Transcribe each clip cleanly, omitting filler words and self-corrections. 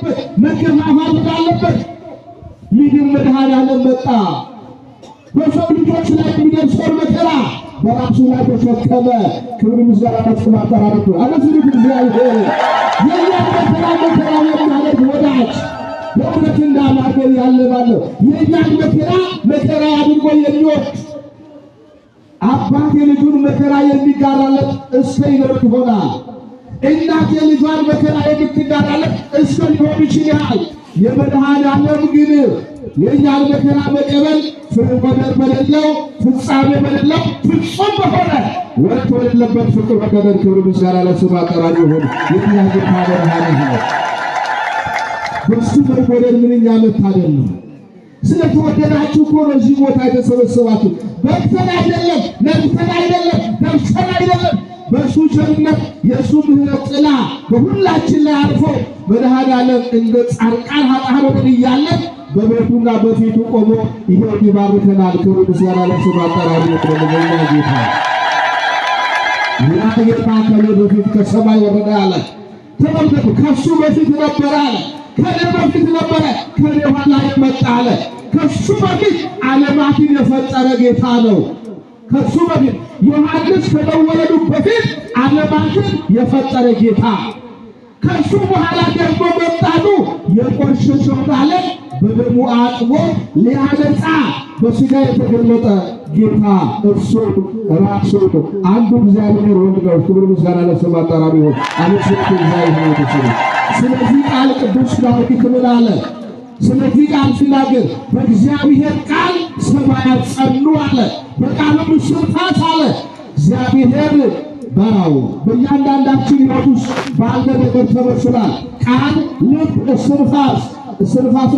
አለበት፣ መገፋፋት አለበት። ይህን መድኃኔዓለም መጣ። በሰው ልጆች ላይ የሚደርሰውን መከራ በራሱ ላይ ተሸከመ። ክብር ምስጋና ለእግዚአብሔር አድርጉ። አመስግኑ እግዚአብሔር። የኛ መከራ የሚያደርግ ወዳጅ በእውነት እንዳማገር ያለ ማለት የእኛን መከራ አድርጎ የሚወድ አባት የልጁን መከራ የሚጋራለት እስከ ይኖር ይሆናል። እናት የልጇን መከራ የምትጋራለት እስከ ሊሆን ይችላል። የመድኃኔዓለም ግን የእኛን መከራ መቀበል ፍቅር በሌለው ፍጻሜ በሌለው ፍጹም በሆነ ወጥ በሌለበት ፍቅር በቀደር ክብር ምስጋና ለስሙ አጠራሪ ይሁን። የእኛ ጌታ መድኃኔዓለም በሱ መወደድ ምንኛ መታደል ነው። ስለተወደዳችሁ እኮ ነው እዚህ ቦታ የተሰበሰባችሁ። በክተን አይደለም፣ ነግተን አይደለም፣ ደርሰን አይደለም። በሱ ቸርነት የሱ ምሕረት ጥላ በሁላችን ላይ አርፎ መድኃኔዓለም እንደ ጻድቃን ኃጥአን እያለን በቤቱና በፊቱ ቆሞ ይሄው ይባርከናል። ክብር ምስጋና ለስሙ አጠራሪ ይሁን። ለኛ ጌታ ያ ጌታ ከኔ በፊት ከሰማይ ወረደ አለ። ተመልከቱ፣ ከሱ በፊት ነበረ አለ። ከኔ በፊት ነበረ፣ ከኔ ኋላ መጣ አለ። ከሱ በፊት ዓለማትን የፈጠረ ጌታ ነው። ከሱ በፊት ዮሐንስ ከመወለዱ በፊት ዓለማትን የፈጠረ ጌታ፣ ከሱ በኋላ ደግሞ መጣቱ የቆሸሸውን ዓለም በደሙ አጥቦ ሊያነጻ በሥጋ የተገለጠ ጌታ እርሱ ራሱ አንዱ እግዚአብሔር ወልድ ነው። ክብር ምስጋና ለስሙ አጠራሪ ይሁን። አመስግኑ እግዚአብሔር። ስለዚህ ቃል ቅዱስ ዳዊት ምን አለ? ስለዚህ ቃል ሲናገር በእግዚአብሔር ቃል ሰማያት ጸኑ አለ፣ በቃሉም እስትንፋስ አለ። እግዚአብሔር ባው በእያንዳንዳችን ሕይወት ውስጥ ባለ ነገር ተመስሏል። ቃል፣ ልብ፣ እስትንፋስ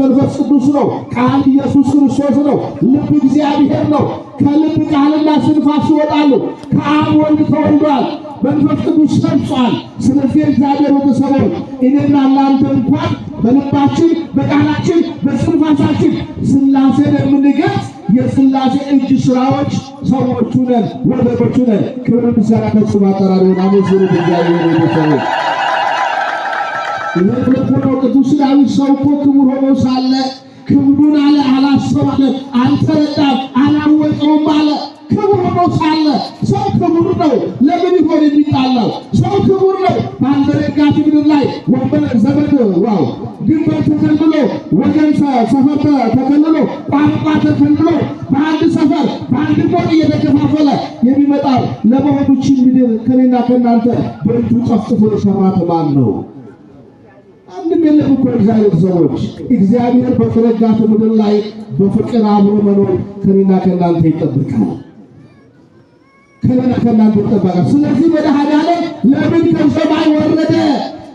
መንፈስ ቅዱስ ነው። ቃል ኢየሱስ ክርስቶስ ነው። ልብ እግዚአብሔር ነው። ከልብ ቃልና እስትንፋስ ይወጣሉ። ከአብ ወልድ ተወልዷል፣ መንፈስ ቅዱስ ሰርጿል። ስለዚህ እግዚአብሔር ቤተሰቦች እኔና እናንተ እንኳን በልባችን በቃላችን በእስትንፋሳችን ሥላሴን የምንገልጽ የሥላሴ እጅ ሥራዎች ሰዎቹ ነን፣ ወገኖቹ ነን። ክብር ምስጋና ለስሙ አጠራሪ ይሁን። አመስግኑ እግዚአብሔር ቤተሰቦች። ይሄ ቅዱስ ዳዊት ሰው እኮ ክቡር ሆኖ ሳለ ክብሩን አላሰባለም፣ አልተረዳም፣ አላወቀውም አለ። ክቡር ሆኖ ሳለ ሰው ክቡር ነው። ለምን ይሆን የሚጣላው? ሰው ክቡር ነው። በአንደረጋት ምድር ላይ ወንበር ዘመድ ዋው ድንበር ተከልሎ ወገን ሰፈር ተከልሎ ቋንቋ ተከልሎ በአንድ ሰፈር በአንድ ሞት እየተከፋፈለ የሚመጣው ለመሆኑችን ምድር ከኔና ከእናንተ በእጁ ጠፍጥፎ የሰራት ማን ነው? አንድም የለም እኮ እግዚአብሔር ሰዎች። እግዚአብሔር በተረጋት ምድር ላይ በፍቅር አብሮ መኖር ከኔና ከእናንተ ይጠብቃል። ከኔና ከእናንተ ይጠብቃል። ስለዚህ መድኃኔዓለም ለምን ከሰማይ ወረደ?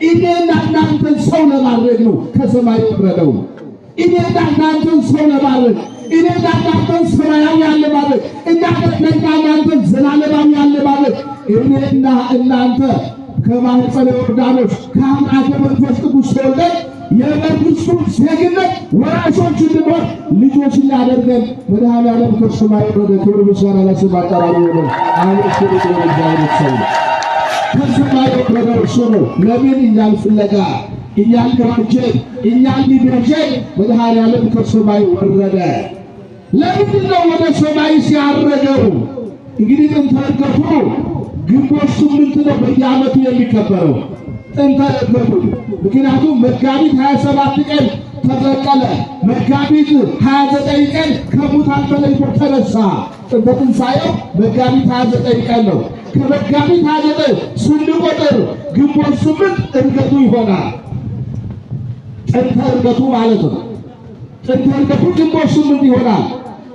እኔና እናንተን ሰው ለማድረግ ነው ከሰማይ ወረደው። እኔና እናንተን ሰው ለማድረግ፣ እኔና እናንተን ሰማያውያን ለማድረግ፣ እኔና እናንተን ዘላለማውያን ለማድረግ እኔና እናንተ ከማኅፀነ ዮርዳኖስ ከአምላከ መንፈስ ቅዱስ ተወልደን የመንግሥቱን ዜግነት ወራሾች እንድንሆን ልጆች ሊያደርገን መድኃኔዓለም ከሰማይ ወረደ። ክብር ምስጋና ለስሙ አጠራሪ ይሁን። አመስግኑ እግዚአብሔር ሰው ከሰማይ ወረደ እርሱ ነው። ለምን? እኛን ፍለጋ፣ እኛን ከማጀት፣ እኛን ሊቤዠን መድኃኔዓለም ከሰማይ ወረደ። ለምንድን ነው ወደ ሰማይ ሲያረገው? እንግዲህ ጥንተ ዕርገቱ ግንቦት 8 ነው በየዓመቱ የሚከበረው ጥንተ ዕርገቱ። ምክንያቱም መጋቢት 27 ቀን ተሰቀለ፣ መጋቢት 29 ቀን ከሙታን ተለይቶ ተነሳ። ጥንተ ትንሣኤው መጋቢት 29 ቀን ነው። ከመጋቢት 29 ስንቆጥር ግንቦት 8 ዕርገቱ ይሆናል። ጥንተ ዕርገቱ ማለት ነው። ጥንተ ዕርገቱ ግንቦት 8 ይሆናል።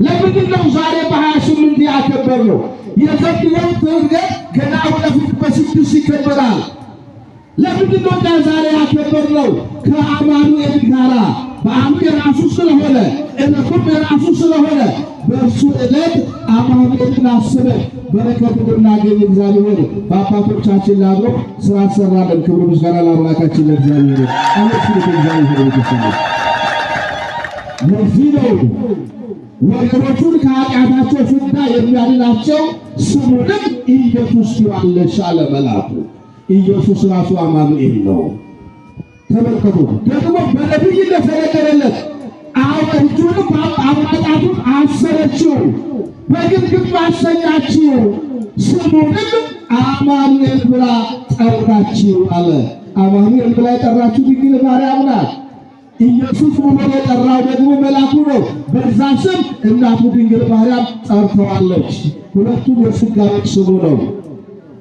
ለምንድን ነው ዛሬ በ28 ያከበርነው? የዘንድሮው ዕርገት ገና ወደፊት በ6 ይከበራል። ለምንድን ነው ዛሬ ያከበርነው? ከአማኑኤል ጋራ በዓሉ የራሱ ስለሆነ ዕለቱም የራሱ ስለሆነ በእርሱ ዕለት አማኑኤልን አስበን በረከት እንድናገኝ እግዚአብሔር በአባቶቻችን ላይ አድሮ ሥራ ሰራለን። ክብር ምስጋና ለአምላካችን ለእግዚአብሔር። አመስግኑ እግዚአብሔር ይመስገን። ለዚህ ነው ወገኖቹን ከኃጢአታቸው ፍዳ የሚያድናቸው ስሙንም ኢየሱስ ትሉአለሽ አለ መልአኩ። ኢየሱስ ራሱ አማኑኤል ነው። ተመልከቱ። ደግሞ በነቢይ እንደተነገረለት እጁንም አማጣቱን አሰረችው፣ በግብግብ አሰኛችው፣ ስሙንም አማኑኤል ብላ ጠራችው አለ። አማኑኤል ብላ የጠራችው ድንግል ማርያም ናት። ኢየሱስ ብሎ የጠራው ደግሞ መልአኩ ነው። በዛ ስም እናቱ ድንግል ማርያም ጠርተዋለች። ሁለቱም የሥጋዌ ስሙ ነው።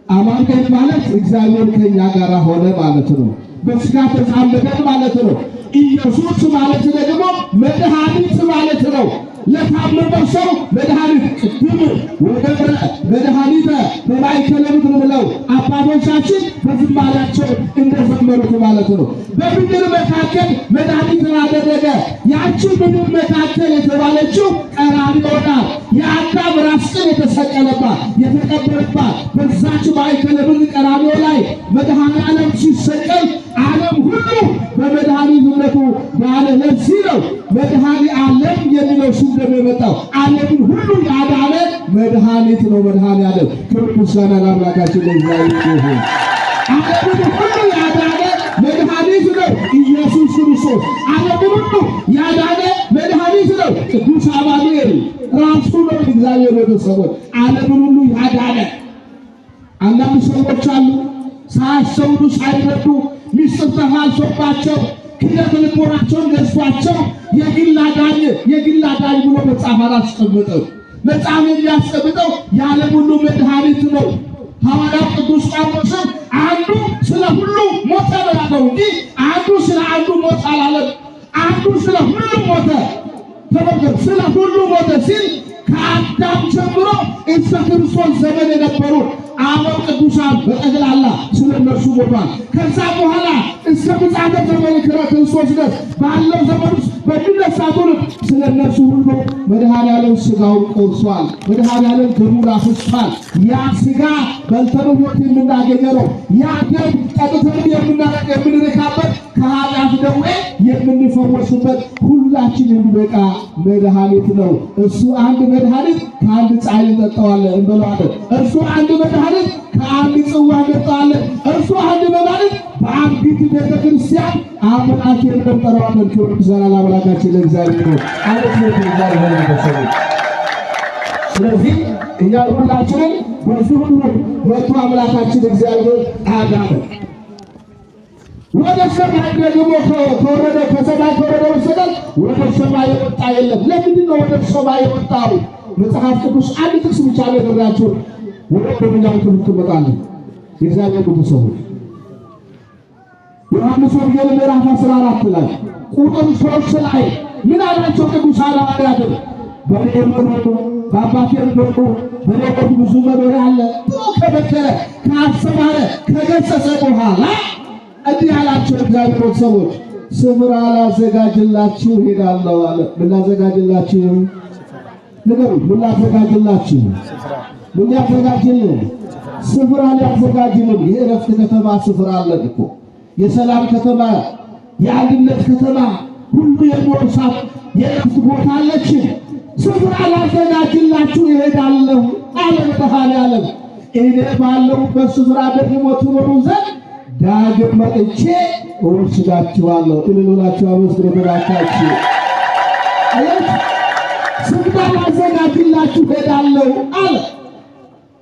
አማኑኤል ማለት እግዚአብሔር ከኛ ጋር ሆነ ማለት ነው። በሥጋ ተዛመደ ማለት ነው። ኢየሱስ ማለት ደግሞ መድኃኒት ማለት ነው። ለታመመ ሰው መድኃኒት ቅድም ወገብረ መድኃኒተ በማእከለ ምድር ብለው አባቶቻችን በዝማሬያቸው እንደዘመሩት ማለት ነው። በምድር መካከል መድኃኒትን አደረገ። ያቺ ምድር መካከል የተባለችው ቀራንዮ ናት። የአዳም ራስ ቅል የተሰቀለባት የተቀበረባት በዛች ማእከለ ምድር ቀራንዮ ላይ መድኃኔዓለም ሲሰቀል ዓለም ሁሉ በመድኃኒትነቱ ያለ ለዚህ ነው መድኃኔዓለም የሚለው ስም ደግሞ የመጣው። ዓለምን ሁሉ ያዳነ መድኃኒት ነው መድኃኔዓለም። ክብር ምስጋና ለአምላካችን ለእግዚአብሔር ይሁን። ዓለምን ሁሉ ያዳነ መድኃኒት ነው ኢየሱስ ክርስቶስ። ዓለምን ሁሉ ያዳነ መድኃኒት ነው ቅዱስ አማኑኤል ራሱ ነው እግዚአብሔር ቤተሰቦች። ዓለምን ሁሉ ያዳነ አንዳንድ ሰዎች አሉ ሳያስተውሉ ሳይረዱ ሚስጥር ተፋልሶባቸው ክደት ልቦናቸውን ገዝቷቸው የግል አዳኝ ብሎ መጽሐፍ አላስቀምጠው። መጽሐፍ የሚያስቀምጠው የዓለም ሁሉ መድኃኒት ነው። ሐዋርያው ቅዱስ ጳውሎስም አንዱ ስለ ሁሉ ሞተ ነው እንጂ አንዱ ስለ አንዱ ሞተ አላለም። አንዱ ስለ ሁሉ ሞተ። ተመልከቱ፣ ስለ ሁሉ ሞተ ሲል ከአዳም ጀምሮ እስከ ክርስቶስ ዘመን የነበሩ አበው ቅዱሳን በጠቅላላ ስለ እነርሱ ሞቷል። ከዛ በኋላ እስከ ምጽአተ ዘመነ ክርስቶስ ድረስ ባለው ዘመን ውስጥ በሚነሳ ትውልድ ስለ እነርሱ ሁሉ መድኃኔዓለም ሥጋውን ቆርሷል። መድኃኔዓለም ደሙን አፍስሷል። ያ ሥጋ በልተን ሕይወት የምናገኘው ነው። ያ ደም ጠጥተን የምንረካበት ከኃጢአት ደዌ የምንፈወስበት ሁላችን የሚበቃ መድኃኒት ነው። እሱ አንድ መድኃኒት ከአንድ ፀሐይ እንጠጣዋለን እንበለዋለን። እርሱ አንድ መድኃኒት ከአንድ ጽዋ እንጠጣዋለን። እርሱ አንድ መድኃኒት በአንዲት ቤተ ክርስቲያን አምላኬን እንጠራዋለን። ክብር ምስጋና ለአምላካችን ለእግዚአብሔር ነው። አለት ነው እግዚአብሔር ነው። ስለዚህ እኛ ሁላችንን በዚህ ሁሉ ወጥቶ አምላካችን እግዚአብሔር አዳነ። ወደ ሰማይ ደግሞ ከወረደ ከሰማይ ከወረደ በስተቀር ወደ ሰማይ የወጣ የለም። ለምንድን ነው ወደ ሰማይ የወጣው? መጽሐፍ ቅዱስ አንድ ጥቅስ ብቻ ነው የነግራችሁ። ወደ ደምኛው ትመጣለን። የእግዚአብሔር ቤተሰቦች ዮሐንስ ወንጌል ምዕራፍ 14 ላይ ቁጥር 3 ላይ ምን አላቸው ቅዱሳን ሐዋርያት? በእኔ እመኑ በአባቴ እመኑ፣ በእኔ ቤት ብዙ መኖሪያ አለ ብሎ ከመከረ ካስተማረ ከገሰጸ በኋላ እንዲህ አላቸው እግዚአብሔር ቤተሰቦች ስፍራ ላዘጋጅላችሁ እሄዳለሁ አለ። ምን ላዘጋጅላችሁ? ንገሩ። ምን ላዘጋጅላችሁ? ምን ሊያዘጋጅልን? ስፍራ ሊያዘጋጅልን። የእረፍት ከተማ ስፍራ አለን እኮ፣ የሰላም ከተማ፣ የአንድነት ከተማ፣ ሁሉ የሚወርሳት የእረፍት ቦታ አለችን። ስፍራ ላዘጋጅላችሁ እሄዳለሁ አለ መድኃኔዓለም። እኔ ባለሁበት ስፍራ ደግሞ ትኖሩ ዘንድ ዳግም መጥቼ እወስዳችኋለሁ። እልሉላችሁ አመስግኑ በባካችሁ። ስፍራ ላዘጋጅላችሁ እሄዳለሁ አለ።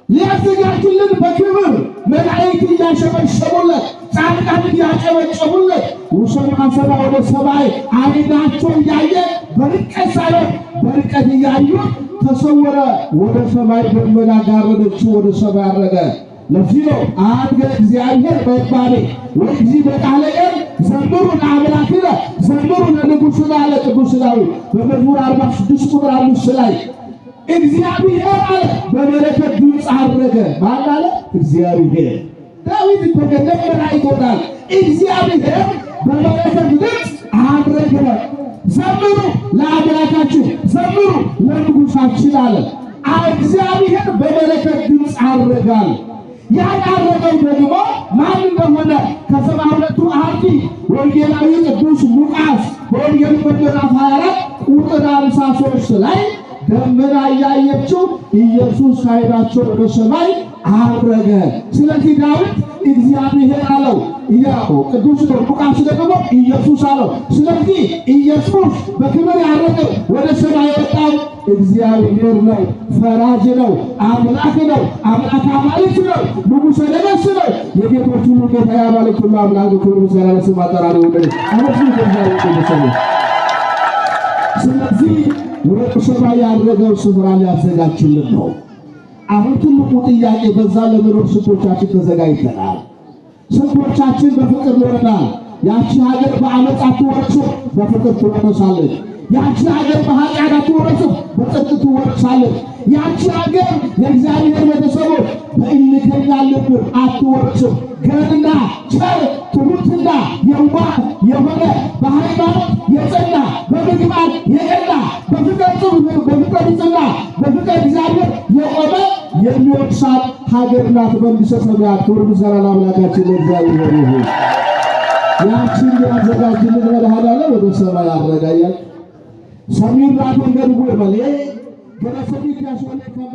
ሊያዘጋጅልን በክብር መላእክት እያሸበሸቡለት፣ ጻድቃን እያጨበጨቡለት ውሰማሰባ ወደ ሰማይ አይናቸው እያየ በርቀት ሳይሆን በርቀት እያዩ ተሰወረ። ወደ ሰማይ ደመና ጋረደችው፣ ወደ ሰማይ አረገ። ለዚህ ነው አድገ እግዚአብሔር በባኔ ወእግዚእ በቃለቀን ዘምሩ ለአምላክነ ዘምሩ ለንጉሥና አለ ቅዱስ ዳዊት በመዝሙር 46 ቁጥር 5 ላይ እግዚአብሔር አለ በመለከት ድምፅ አረገ። ማን አለ? እግዚአብሔር። ዳዊት እኮ ገደመና ይቆጣል። እግዚአብሔር በመለከት ድምፅ አረገ። ዘምሩ ለአምላካችን ዘምሩ ለንጉሣችን አለ። እግዚአብሔር በመለከት ድምፅ አረጋል። ያዳረገው ደግሞ ማን እንደሆነ ከ72ቱ አርድእት ወንጌላዊ ቅዱስ ሉቃስ በወንጌሉ ምዕራፍ 24 ቁጥር 53 ላይ ደመና እያየችው ኢየሱስ ከዓይናቸው ወደ ሰማይ አረገ። ስለዚህ ዳዊት እግዚአብሔር አለው። ያው ቅዱስ ሉቃስ ደግሞ ኢየሱስ አለው። ስለዚህ ኢየሱስ በክብር ያረገው ወደ ሰማይ የወጣው እግዚአብሔር ነው፣ ፈራጅ ነው፣ አምላክ ነው፣ አምላክ አማልክት ነው፣ ንጉሠ ነገሥት ነው። የጌቶች ሁሉ ጌታ የአማልክት ሁሉ አምላክ ክብር ምስጋና ለስሙ አጠራሩ ይሁን። አመስግኑ እግዚአብሔርን። ስለዚህ ወደ ሰማይ ያረገው ስፍራ ሊያዘጋጅልን ነው። አሁን ትልቁ ጥያቄ በዛ ለመኖር ስንቶቻችን ተዘጋጅተናል? ስንቶቻችን በፍቅር ኖረናል? ያቺ ሀገር በአመፅ አትወረስም፣ በፍቅር ትወረሳለች። ያቺ ሀገር በኃጢአት አትወረስም፣ በጽድቅ ትወረሳለች። ያቺ ሀገር የእግዚአብሔር ቤተሰቦች በእልከኛ ልብ አትወረስም። ገርና ቸር ትሑትና የዋህ የሆነ በሃይማኖት የጸና በምግባር የቀና በፍቅር ጽና በፍቅር እግዚአብሔር የቆመ የሚወርሳት ሀገር ናት መንግሥተ ሰማያት። ክብር ምስጋና ለአምላካችን ለእግዚአብሔር ይሁን። ያችን ያዘጋጅልን መድኃኔዓለም ወደ ሰማይ ያረጋያል። ሰሚራ መንገድ ጉርመሌ ገና ሰሚት ያስወለ ከመ